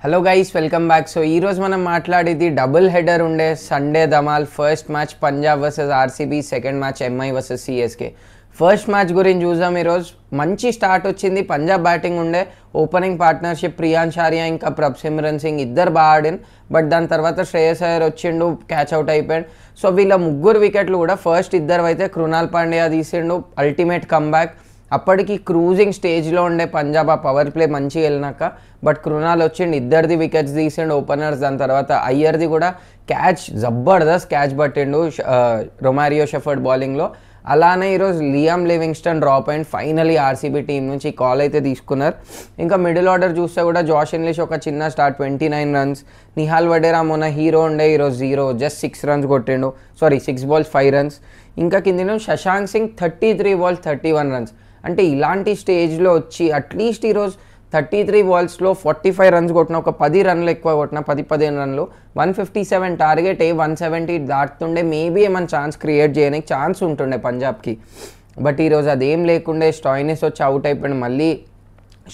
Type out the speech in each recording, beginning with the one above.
Hello guys welcome back. So ఈరోజు మనం మాట్లాడేది డబుల్ హెడర్ ఉండే Sunday Dhamaal. First match Punjab versus RCB, second match MI versus CSK. First match గురించి చూద్దాం. ఈరోజు మంచి స్టార్ట్ వచ్చింది. పంజాబ్ బ్యాటింగ్ ఉండే, ఓపెనింగ్ పార్ట్నర్షిప్ ప్రియాంశ్ ఆర్యా ఇంకా ప్రభసిమ్రన్ సింగ్ ఇద్దరు బాగా ఆడిన్. బట్ దాని తర్వాత శ్రేయస్ అయ్యర్ వచ్చిండు, క్యాచ్ అవుట్ అయిపోయాడు. సో వీళ్ళ ముగ్గురు వికెట్లు కూడా ఫస్ట్ ఇద్దరు అయితే కృణాల్ పాండ్యా తీసిండు, అల్టిమేట్ కమ్బ్యాక్. అప్పటికి క్రూజింగ్ స్టేజ్లో ఉండే పంజాబ్, ఆ పవర్ ప్లే మంచిగా వెళ్ళినాక. బట్ కృణాల్ వచ్చిండు, ఇద్దరిది వికెట్స్ తీసిండు ఓపెనర్స్. దాని తర్వాత అయ్యర్ది కూడా క్యాచ్, జబర్దస్త్ క్యాచ్ పట్టిండు రొమారియో షెఫర్డ్ బౌలింగ్లో. అలానే ఈరోజు లియామ్ లివింగ్స్టన్ డ్రాప్ అయిండ్. ఫైనలీ ఆర్సీబీ టీం నుంచి కాల్ అయితే తీసుకున్నారు. ఇంకా మిడిల్ ఆర్డర్ చూస్తే కూడా జాష్ ఇంగ్లీష్ ఒక చిన్న స్టార్ట్, 29 రన్స్. నిహాల్ వడేరా మొన్న హీరో ఉండే, ఈరోజు 0, జస్ట్ 6 రన్స్ కొట్టిండు. 6 balls 5 runs. ఇంకా కింద శశాంక్ సింగ్ 33 balls 31 runs. అంటే ఇలాంటి స్టేజ్లో వచ్చి అట్లీస్ట్ ఈరోజు 33 balls 45 runs కొట్టిన, ఒక 10 runs ఎక్కువ కొట్టిన, 10-15 runs, 157 టార్గెట్, 170 దాటుతుండే. మేబీ ఏమైనా ఛాన్స్ క్రియేట్ చేయడానికి ఛాన్స్ ఉంటుండే పంజాబ్కి. బట్ ఈరోజు అదేం లేకుండే. స్టాయినిస్ వచ్చి అవుట్ అయిపోయాడు. మళ్ళీ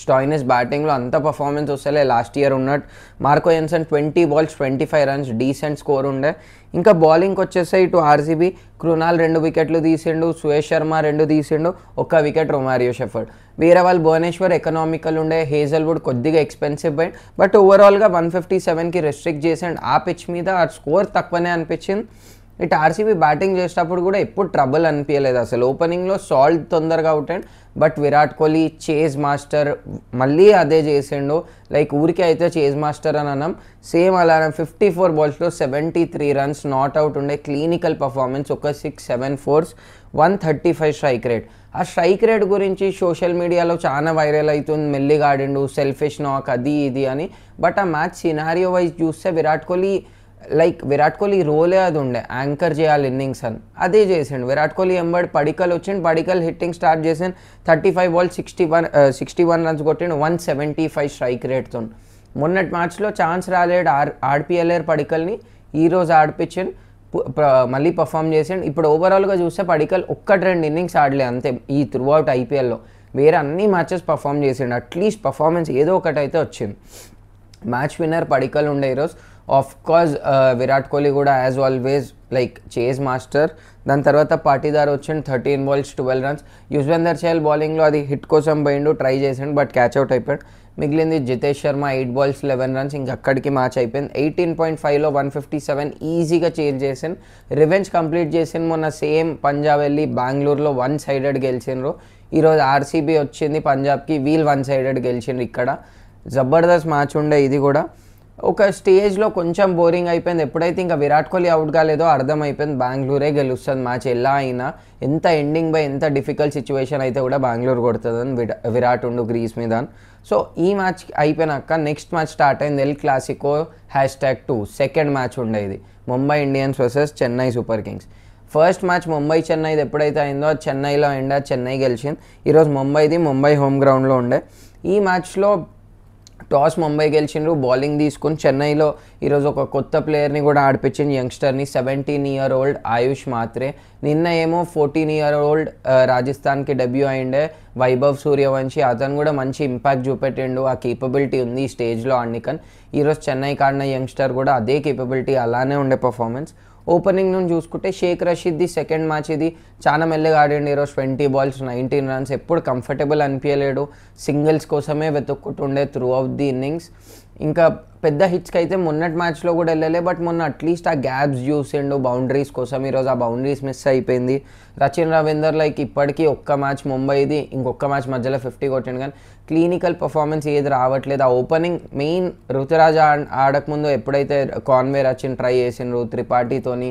స్టాయినిస్ బ్యాటింగ్లో అంత పర్ఫార్మెన్స్ వస్తలే లాస్ట్ ఇయర్ ఉన్నట్టు. Marco ఎన్సన్ 20 balls 25 runs, decent score ఉండే. ఇంకా బౌలింగ్కి వచ్చేస్తే ఇటు ఆర్సీబీ కృణాల్ 2 వికెట్లు తీసిండు, సుయేష్ శర్మ 2 తీసిండు, 1 వికెట్ రొమారియో షెఫర్డ్. వేరే వాళ్ళు భువనేశ్వర్ ఎకనామికల్ ఉండే, హేజల్వుడ్ కొద్దిగా ఎక్స్పెన్సివ్ అయింది. బట్ ఓవరాల్గా 157కి రెస్ట్రిక్ట్ చేసాడు. ఆ పిచ్ మీద ఆ స్కోర్ తక్కువనే అనిపించింది. ఇటు ఆర్సీబీ బ్యాటింగ్ చేసేటప్పుడు కూడా ఎప్పుడు ట్రబుల్ అనిపించలేదు అసలు. ఓపెనింగ్లో సాల్ట్ తొందరగా అవుట్ అయ్యాడు. But Virat Kohli chase master మళ్ళీ అదే చేసిండు. లైక్ ఊరికే అయితే చేజ్ మాస్టర్ అని అన్నాం, సేమ్ అలానే 54 balls 73 runs, నాట్ అవుట్ ఉండే. క్లినికల్ పర్ఫార్మెన్స్, ఒక 6-7 fours, 135 స్ట్రైక్ రేట్. ఆ స్ట్రైక్ రేట్ గురించి సోషల్ మీడియాలో చాలా వైరల్ అవుతుంది. మెల్లిగా ఆడిండు, సెల్ఫిష్ నాక్, అది ఇది అని. బట్ ఆ మ్యాచ్ సినారియో వైజ్ చూస్తే విరాట్ కోహ్లీ రోలే అది ఉండే, యాంకర్ చేయాలి ఇన్నింగ్స్ అని, అదే చేసిండు. విరాట్ కోహ్లీ ఎంబడి పడికల్ వచ్చిండు, పడికల్ హిట్టింగ్ స్టార్ట్ చేసిండు. 35 balls 61 runs కొట్టిండు, 175 స్ట్రైక్ రేట్తో. మొన్నటి మ్యాచ్లో ఛాన్స్ రాలేడు, ఆడిపియలేరు పడికల్ని. ఈరోజు ఆడిపించిండు, మళ్ళీ పర్ఫామ్ చేసిండు. ఇప్పుడు ఓవరాల్గా చూస్తే పడికల్ 1-2 innings ఆడలే అంతే ఈ త్రూ అవుట్ ఐపీఎల్లో. వేరే అన్ని మ్యాచెస్ పర్ఫామ్ చేసిండు. అట్లీస్ట్ పర్ఫార్మెన్స్ ఏదో ఒకటి అయితే వచ్చింది. మ్యాచ్ విన్నర్ పడికల్ ఉండే ఈరోజు. ఆఫ్ కోర్స్ విరాట్ కోహ్లీ కూడా as always like chase master. దాని తర్వాత పాటీదార్ వచ్చిండు, 13 balls 12 runs. యుజ్వేందర్ చహల్ బౌలింగ్లో అది హిట్ కోసం పోయిండు, ట్రై చేసిండు, బట్ క్యాచ్ అవుట్ అయిపోయాడు. మిగిలింది జితేష్ శర్మ 8 balls 11 runs. ఇంక అక్కడికి మ్యాచ్ అయిపోయింది. 18.5లో 157 ఈజీగా చేంజ్ చేసిండు. రివెంజ్ కంప్లీట్ చేసిండు. మొన్న సేమ్ పంజాబ్ వెళ్ళి బెంగళూరులో 1-sided గెలిచిండ్రు. ఈరోజు ఆర్సీబీ వచ్చింది పంజాబ్కి, వీళ్ళు 1-sided గెలిచిండ్రు. ఇక్కడ జబర్దస్త్ మ్యాచ్ ఉండే. ఇది కూడా ఒక స్టేజ్లో కొంచెం బోరింగ్ అయిపోయింది. ఎప్పుడైతే ఇంకా విరాట్ కోహ్లీ అవుట్ కాలేదో అర్థమైపోయింది బెంగళూరే గెలుస్తుంది మ్యాచ్. ఎలా అయినా ఎంత ఎండింగ్ బై ఎంత డిఫికల్ట్ సిచ్యువేషన్ అయితే కూడా బెంగళూరు కొడుతుందని విరాట్ ఉండు గ్రీస్ మీద. సో ఈ మ్యాచ్ అయిపోయినాక నెక్స్ట్ మ్యాచ్ స్టార్ట్ అయింది, ఎల్ క్లాసికో #2. సెకండ్ మ్యాచ్ ఉండేది Mumbai Indians versus Chennai Super Kings. First match Mumbai చెన్నైది ఎప్పుడైతే అయిందో చెన్నైలో అయిందా, చెన్నై గెలిచింది. ఈరోజు ముంబై హోమ్ గ్రౌండ్లో ఉండే. ఈ మ్యాచ్లో టాస్ ముంబై గెలిచిండ్రు, బౌలింగ్ తీసుకుని చెన్నైలో ఈరోజు ఒక కొత్త ప్లేయర్ని కూడా ఆడిపించింది, యంగ్స్టర్ని. 17-year-old ఆయుష్ మాత్రే. నిన్న ఏమో 14-year-old రాజస్థాన్కి డెబ్యూ అయిండే వైభవ్ సూర్యవంశీ. అతను కూడా మంచి ఇంపాక్ట్ చూపెట్టిండు, ఆ కేపబిలిటీ ఉంది ఈ స్టేజ్లో ఆడికని. ఈరోజు చెన్నైకి ఆడిన యంగ్స్టర్ కూడా అదే కేపబిలిటీ, అలానే ఉండే పర్ఫార్మెన్స్. ఓపెనింగ్ నుంచి చూసుకుంటే షేక్ రషీద్ది సెకండ్ మ్యాచ్ ఇది, చాలా మెల్లగా ఆడిండు. ఈరోజు 20 balls 19 runs. ఎప్పుడు కంఫర్టబుల్ అనిపించలేడు, సింగిల్స్ కోసమే వెతుక్కుంటుండే త్రూ అవుట్ ది ఇన్నింగ్స్. ఇంకా పెద్ద హిట్స్కి అయితే మొన్నటి మ్యాచ్లో కూడా వెళ్ళలే, బట్ మొన్న అట్లీస్ట్ ఆ గ్యాప్స్ చూసిండు బౌండరీస్ కోసం. ఈరోజు ఆ బౌండరీస్ మిస్ అయిపోయింది. రచిన్ రవీందర్ ఇప్పటికీ ఒక్క మ్యాచ్ ముంబైది, ఇంకొక మ్యాచ్ మధ్యలో 50 కొట్టిండు, కానీ క్లినికల్ పర్ఫార్మెన్స్ ఏది రావట్లేదు. ఆ ఓపెనింగ్ మెయిన్ రుతురాజ్ ఆడకముందు ఎప్పుడైతే కాన్వే రచిన్ ట్రై చేసిండ్రు త్రిపాఠితోని,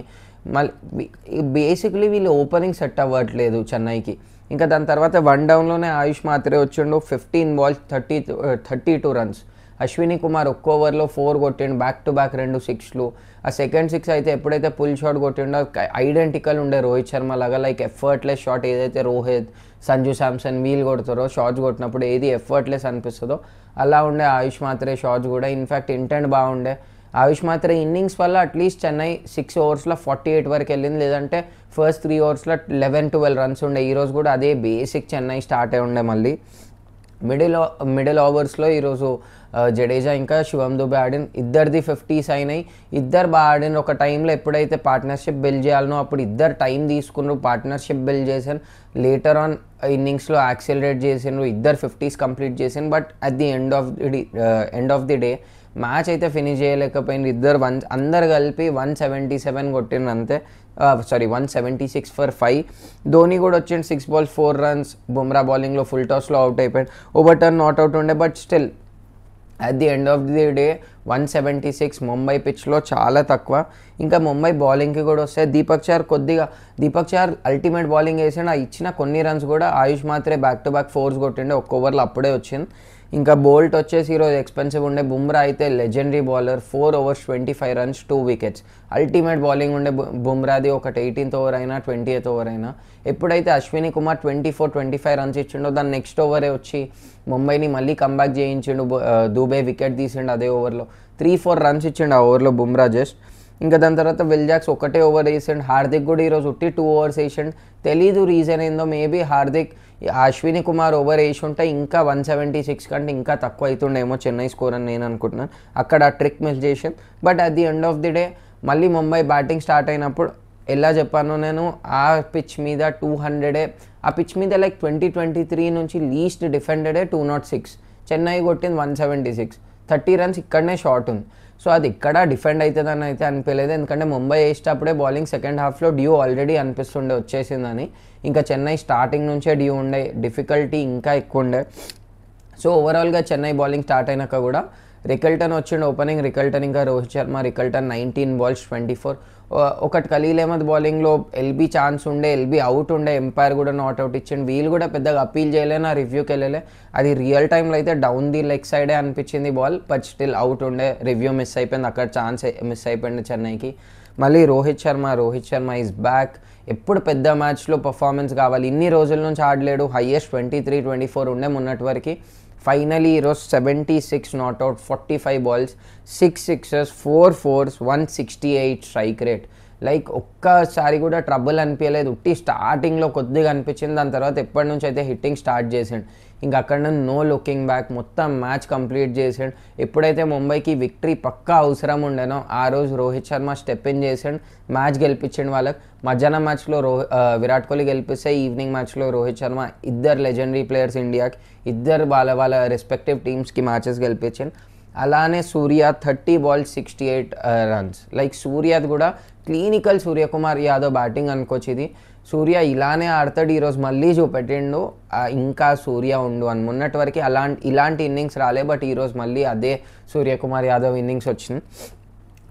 మళ్ళీ బేసిక్లీ వీళ్ళు ఓపెనింగ్ సెట్ అవ్వట్లేదు చెన్నైకి. ఇంకా దాని తర్వాత 1 downలోనే ఆయుష్ మాత్రే వచ్చిండు, 15 balls 32 runs. అశ్విని కుమార్ ఒక్క ఓవర్లో 4 కొట్టిండు, బ్యాక్ టు బ్యాక్ 2 6లు. ఆ సెకండ్ 6 అయితే ఎప్పుడైతే పుల్ షాట్ కొట్టిండో ఐడెంటికల్ ఉండే రోహిత్ శర్మ లాగా. లైక్ ఎఫర్ట్లెస్ షాట్ ఏదైతే రోహిత్, సంజు శాంసన్ వీళ్ళు కొడతారో షాట్స్ కొట్టినప్పుడు ఏది ఎఫర్ట్లెస్ అనిపిస్తుందో అలా ఉండే ఆయుష్ మాత్రే షాట్స్ కూడా. ఇన్ఫ్యాక్ట్ ఇంటెంట్ బాగుండే. ఆయుష్ మాత్రే ఇన్నింగ్స్ వల్ల అట్లీస్ట్ చెన్నై 6 overs 48 వరకు వెళ్ళింది, లేదంటే ఫస్ట్ 3 overs 11-12 runs ఉండే. ఈరోజు కూడా అదే బేసిక్ చెన్నై స్టార్ట్ అయి ఉండే మళ్ళీ. మిడిల్ ఓవర్స్లో ఈరోజు జడేజా ఇంకా శివం దుబే ఆడిన ఇద్దరిది 50s అయినాయి. ఇద్దరు బాగా ఆడిన. ఒక టైంలో ఎప్పుడైతే పార్ట్నర్షిప్ బిల్డ్ చేయాలనో అప్పుడు ఇద్దరు టైం తీసుకున్నారు, పార్ట్నర్షిప్ బిల్డ్ చేశాను. లేటర్ ఆన్ ఇన్నింగ్స్లో యాక్సిలరేట్ చేసిండ్రు, ఇద్దరు 50s కంప్లీట్ చేసిండ్రు. But at the end of the day match అయితే ఫినిష్ చేయలేకపోయింది. ఇద్దరు అందరు కలిపి 177 కొట్టిండ్రు అంతే. 176 for 5. ధోని కూడా వచ్చిండు, 6 balls 4 runs. బుమ్రా బౌలింగ్లో ఫుల్ టాస్లో అవుట్ అయిపోయాడు. ఓవర్టర్న్ నాట్ అవుట్ ఉండే, but still at the end of the day 176 Mumbai పిచ్లో చాలా తక్కువ. ఇంకా ముంబై బౌలింగ్కి కూడా వస్తే దీపక్ చార్ అల్టిమేట్ బౌలింగ్ వేసాడు. ఆ ఇచ్చిన కొన్ని రన్స్ కూడా ఆయుష్ మాత్రే బ్యాక్ టు బ్యాక్ 4s కొట్టిండే, ఒక్క ఓవర్లో అప్పుడే వచ్చింది. ఇంకా బోల్ట్ వచ్చేసి ఈరోజు ఎక్స్పెన్సివ్ ఉండే. బుమ్రా అయితే legendary bowler, 4 overs 25 runs 2 wickets. Ultimate bowling ఉండే బుమ్రాది. ఒకటి 18th over అయినా 20th over అయినా. ఎప్పుడైతే అశ్విని కుమార్ 24-25 runs ఇచ్చిండో దాని నెక్స్ట్ ఓవరే వచ్చి ముంబైని మళ్ళీ కంబ్యాక్ చేయించిండు. దూబే వికెట్ తీసిండు అదే ఓవర్లో. 3-4 runs ఇచ్చిండు ఆ ఓవర్లో బుమ్రా జస్ట్. ఇంకా దాని తర్వాత విల్ జాక్స్ ఒకటే ఓవర్ వేసిండు. హార్దిక్ కూడా ఈరోజు 2 overs వేసిండు. తెలీదు రీజన్ ఏందో. మేబీ హార్దిక్ అశ్విని కుమార్ ఓవర్ వేసి ఉంటే ఇంకా 176 కంటే ఇంకా తక్కువ అవుతుండేమో చెన్నై స్కోర్ అని నేను అనుకుంటున్నాను. అక్కడ ట్రిక్ మిస్ చేసాను. But at the end of the day మళ్ళీ ముంబై బ్యాటింగ్ స్టార్ట్ అయినప్పుడు ఎలా చెప్పాను నేను, ఆ పిచ్ మీద 200. ఆ పిచ్ మీద లైక్ 2023 నుంచి లీస్ట్ డిఫెండెడే 206. చెన్నై కొట్టింది 176. 30 runs ఇక్కడనే షార్ట్ ఉంది. సో అది ఇక్కడ డిఫెండ్ అవుతుందని అయితే అనిపించలేదు. ఎందుకంటే ముంబై వేసేటప్పుడే బౌలింగ్ సెకండ్ హాఫ్లో డ్యూ ఆల్రెడీ అనిపిస్తుండే వచ్చేసిందని. ఇంకా చెన్నై స్టార్టింగ్ నుంచే డ్యూ ఉండే, డిఫికల్టీ ఇంకా ఎక్కువ ఉండే. సో ఓవరాల్గా చెన్నై బౌలింగ్ స్టార్ట్ అయినాక కూడా రికల్టన్ వచ్చిండు ఓపెనింగ్. రికల్టన్ ఇంకా రోహిత్ శర్మ. Rickelton 19 balls 24. ఒకటి ఖలీల్ అహ్మద్ బౌలింగ్లో ఎల్బీ ఛాన్స్ ఉండే, ఎల్బీ అవుట్ ఉండే, ఎంపైర్ కూడా నాట్ అవుట్ ఇచ్చిండు. వీళ్ళు కూడా పెద్దగా అపీల్ చేయలే, నా రివ్యూకి వెళ్ళలే. అది రియల్ టైంలో అయితే డౌన్ ది లెగ్ సైడే అనిపించింది బాల్, బట్ స్టిల్ అవుట్ ఉండే. రివ్యూ మిస్ అయిపోయింది, అక్కడ ఛాన్స్ మిస్ అయిపోయింది చెన్నైకి. మళ్ళీ రోహిత్ శర్మ ఈజ్ బ్యాక్. ఎప్పుడు పెద్ద మ్యాచ్లో పర్ఫార్మెన్స్ కావాలి, ఇన్ని రోజుల నుంచి ఆడలేడు. హైయెస్ట్ 23-24 ఉండే మొన్నటి వరకు. ఫైనలీ ఈరోజు 76 not out, 45 balls, 6 sixes, 4 4s, 168 strike rate. Like ఒక్కసారి కూడా ట్రబుల్ అనిపించలేదు. ఉట్టి స్టార్టింగ్లో కొద్దిగా అనిపించింది, దాని తర్వాత ఎప్పటి నుంచి అయితే హిట్టింగ్ స్టార్ట్ చేసాడు. ఇంకా అక్కడ నుంచి నో లుకింగ్ బ్యాక్, మొత్తం మ్యాచ్ కంప్లీట్ చేసాడు. ఎప్పుడైతే ముంబైకి విక్టరీ పక్కా అవసరం ఉండేనో ఆ రోజు రోహిత్ శర్మ స్టెప్ ఇన్ చేసాడు, మ్యాచ్ గెలిపించండి వాళ్ళకి. మధ్యాహ్నం మ్యాచ్లో విరాట్ కోహ్లీ గెలిపిస్తే ఈవినింగ్ మ్యాచ్లో రోహిత్ శర్మ. ఇద్దరు లెజెండరీ ప్లేయర్స్ ఇండియాకి, ఇద్దరు వాళ్ళ రెస్పెక్టివ్ టీమ్స్కి మ్యాచెస్ గెలిపించాను. అలానే సూర్య 30 balls 68 runs. లైక్ సూర్యది కూడా క్లినికల్ సూర్యకుమార్ యాదవ్ బ్యాటింగ్ అనుకోవచ్చు ఇది. సూర్య ఇలానే ఆడతాడు, ఈరోజు మళ్ళీ చూపెట్టిండు ఇంకా సూర్య ఉండు అని. మొన్నటి వరకు ఇలాంటి ఇన్నింగ్స్ రాలే, బట్ ఈరోజు మళ్ళీ అదే సూర్యకుమార్ యాదవ్ ఇన్నింగ్స్ వచ్చింది.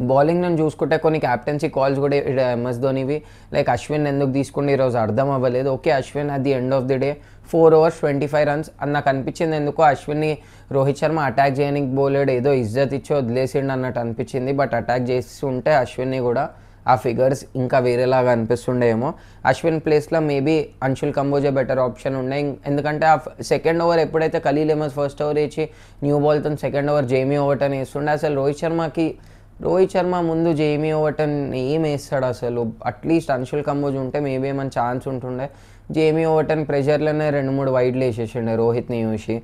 బౌలింగ్ నేను చూసుకుంటే కొన్ని క్యాప్టెన్సీ కాల్స్ కూడా MS ధోనివి, లైక్ అశ్విన్ ఎందుకు తీసుకుంటే ఈరోజు అర్థం అవ్వలేదు. Okay Ashwin at the end of the day 4 overs 25 runs అని నాకు అనిపించింది. ఎందుకో అశ్విన్ని రోహిత్ శర్మ అటాక్ చేయడానికి బౌలర్ ఏదో ఇజ్జత్ ఇచ్చి వదిలేసిండు అన్నట్టు అనిపించింది. బట్ అటాక్ చేస్తుంటే అశ్విన్ని కూడా ఆ ఫిగర్స్ ఇంకా వేరేలాగా అనిపిస్తుండేమో. అశ్విన్ ప్లేస్లో మేబీ అంశుల్ కంబోజే బెటర్ ఆప్షన్ ఉండే. ఎందుకంటే ఆ సెకండ్ ఓవర్ ఎప్పుడైతే ఖలీల్ అహ్మద్ ఫస్ట్ ఓవర్ వేసి న్యూ బాల్తో సెకండ్ ఓవర్ జేమీ ఓవర్టన్ వేస్తుండే. అసలు రోహిత్ శర్మ ముందు జేమీ ఓవర్టన్ ఏం వేస్తాడు అసలు. అట్లీస్ట్ అంశుల్ కంబోజ్ ఉంటే మేబీ ఏమైనా ఛాన్స్ ఉంటుండే. జేమీ ఓవర్టన్ ప్రెషర్లోనే 2-3 వైడ్లు వేసేసిండే రోహిత్ని చూసి.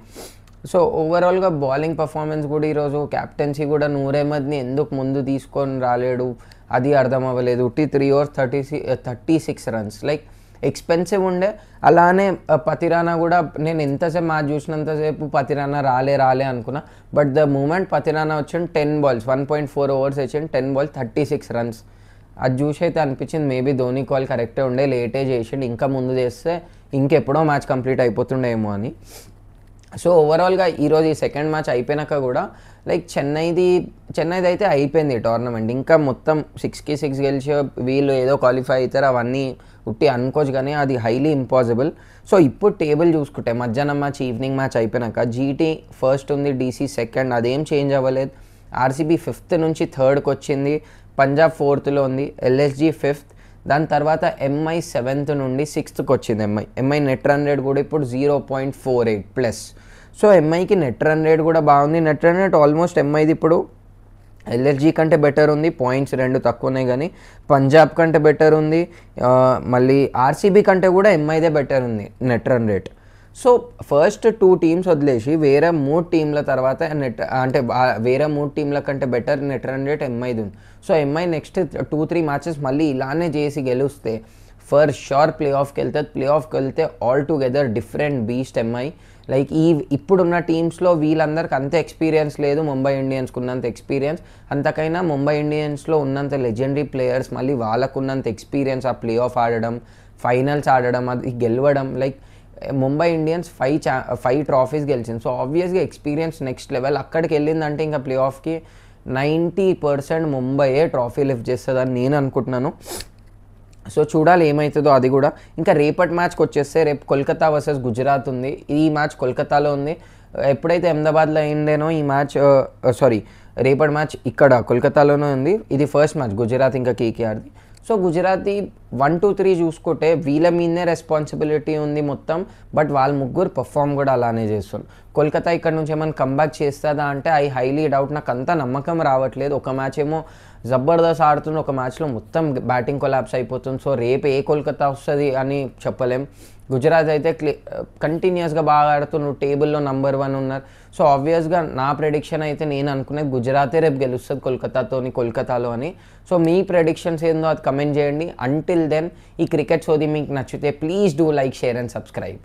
సో ఓవరాల్గా బౌలింగ్ పర్ఫార్మెన్స్ కూడా ఈరోజు క్యాప్టెన్సీ కూడా నూర్ అహ్మద్ని ఎందుకు ముందు తీసుకొని రాలేడు అది అర్థం అవ్వలేదు. 3 overs 36 runs. లైక్ ఎక్స్పెన్సివ్ ఉండే. అలానే పతిరానా కూడా నేను ఎంతసేపు మ్యాచ్ చూసినంతసేపు పతిరానా రాలే అనుకున్నా. బట్ ద మూమెంట్ పతిరానా వచ్చింది 10 balls 1.4 overs వచ్చింది 10 balls 36 runs. అది చూసి అయితే అనిపించింది మేబీ ధోని కాల్ కరెక్టే ఉండే, లేటే చేసిండు. ఇంకా ముందు చేస్తే ఇంకెప్పుడో మ్యాచ్ కంప్లీట్ అయిపోతుండేమో అని. సో ఓవరాల్గా ఈరోజు ఈ సెకండ్ మ్యాచ్ అయిపోయినాక కూడా లైక్ చెన్నైది అయితే అయిపోయింది టోర్నమెంట్. ఇంకా మొత్తం 6కి 6 గెలిచి వీళ్ళు ఏదో క్వాలిఫై అవుతారు అవన్నీ ఉట్టి అనుకోవచ్చు, కానీ అది హైలీ ఇంపాసిబుల్. సో ఇప్పుడు టేబుల్ చూసుకుంటే మధ్యాహ్నం మ్యాచ్ ఈవినింగ్ మ్యాచ్ అయిపోయినాక జీటీ ఫస్ట్ ఉంది, DC సెకండ్, అదేం చేంజ్ అవ్వలేదు. RCB 5th నుంచి 3rd వచ్చింది, పంజాబ్ 4thలో ఉంది, LSG 5th. దాని తర్వాత MI 7th నుండి 6th వచ్చింది. MI నెట్ రన్ రేట్ కూడా ఇప్పుడు 0.48+. సో MIకి నెట్ రన్ రేట్ కూడా బాగుంది. నెట్ రన్ రేట్ ఆల్మోస్ట్ MIది ఇప్పుడు LSG కంటే బెటర్ ఉంది, పాయింట్స్ 2 తక్కువనే, కానీ పంజాబ్ కంటే బెటర్ ఉంది. మళ్ళీ RCB కంటే కూడా MIదే బెటర్ ఉంది net run rate. So first 2 teams వదిలేసి వేరే 3 టీంల తర్వాత నెట్ అంటే వేరే 3 టీంల కంటే బెటర్ నెట్ రన్ రేట్ ఎంఐది ఉంది. సో ఎంఐ నెక్స్ట్ 2-3 మ్యాచెస్ మళ్ళీ ఇలానే చేసి గెలిస్తే ఫర్ షూర్ ప్లే ఆఫ్కి వెళ్తుంది. ప్లే ఆఫ్కి వెళ్తే all together different beast MI. Like ఇప్పుడున్న టీమ్స్లో వీళ్ళందరికీ అంత ఎక్స్పీరియన్స్ లేదు ముంబై ఇండియన్స్కి ఉన్నంత ఎక్స్పీరియన్స్. అంతకైనా ముంబై ఇండియన్స్ ఉన్నంత లెజెండరీ ప్లేయర్స్ మళ్ళీ వాళ్ళకున్నంత ఎక్స్పీరియన్స్ ఆ ప్లే ఆఫ్ ఆడడం, ఫైనల్స్ ఆడడం, అది గెలవడం. లైక్ ముంబై ఇండియన్స్ 5 ట్రాఫీస్ గెలిచింది. సో ఆబ్వియస్గా ఎక్స్పీరియన్స్ నెక్స్ట్ లెవెల్. అక్కడికి వెళ్ళిందంటే ఇంకా ప్లే ఆఫ్కి 90% ముంబైయే ట్రాఫీ లిఫ్ట్ చేస్తుందని నేను అనుకుంటున్నాను. సో చూడాలి ఏమవుతుందో అది కూడా. ఇంకా రేపటి మ్యాచ్కి వచ్చేస్తే రేపు కోల్కతా వర్సెస్ గుజరాత్ ఉంది. ఈ మ్యాచ్ కోల్కతాలో ఉంది. ఎప్పుడైతే అహ్మదాబాద్లో అయిందేనో ఈ మ్యాచ్ రేపటి మ్యాచ్ ఇక్కడ కోల్కతాలోనే ఉంది. ఇది ఫస్ట్ మ్యాచ్ గుజరాత్ ఇంకా కేకేఆర్ది. సో గుజరాతీ 1-2-3 చూసుకుంటే వీళ్ళ మీదనే రెస్పాన్సిబిలిటీ ఉంది మొత్తం. బట్ వాళ్ళ ముగ్గురు పర్ఫామ్ కూడా అలానే చేస్తారు. కోల్కతా ఇక్కడ నుంచి ఏమైనా కంబ్యాక్ చేస్తుందా అంటే ఐ హైలీ డౌట్. నాకు అంత నమ్మకం రావట్లేదు. ఒక మ్యాచ్ ఏమో జబర్దస్త్ ఆడుతుంది, ఒక మ్యాచ్లో మొత్తం బ్యాటింగ్ కొలాప్స్ అయిపోతుంది. సో రేపు ఏ కోల్కతా వస్తుంది అని చెప్పలేం. గుజరాత్ అయితే కంటిన్యూస్గా బాగా ఆడుతున్నారు, టేబుల్లో నెంబర్ 1 ఉన్నారు. సో ఆబ్వియస్గా నా ప్రెడిక్షన్ అయితే నేను అనుకునేది గుజరాతే రేపు గెలుస్తుంది కోల్కతాలో అని. సో మీ ప్రెడిక్షన్స్ ఏందో అది కమెంట్ చేయండి. అంటిల్ దెన్ ఈ క్రికెట్ సోది మీకు నచ్చితే please do like, share and subscribe.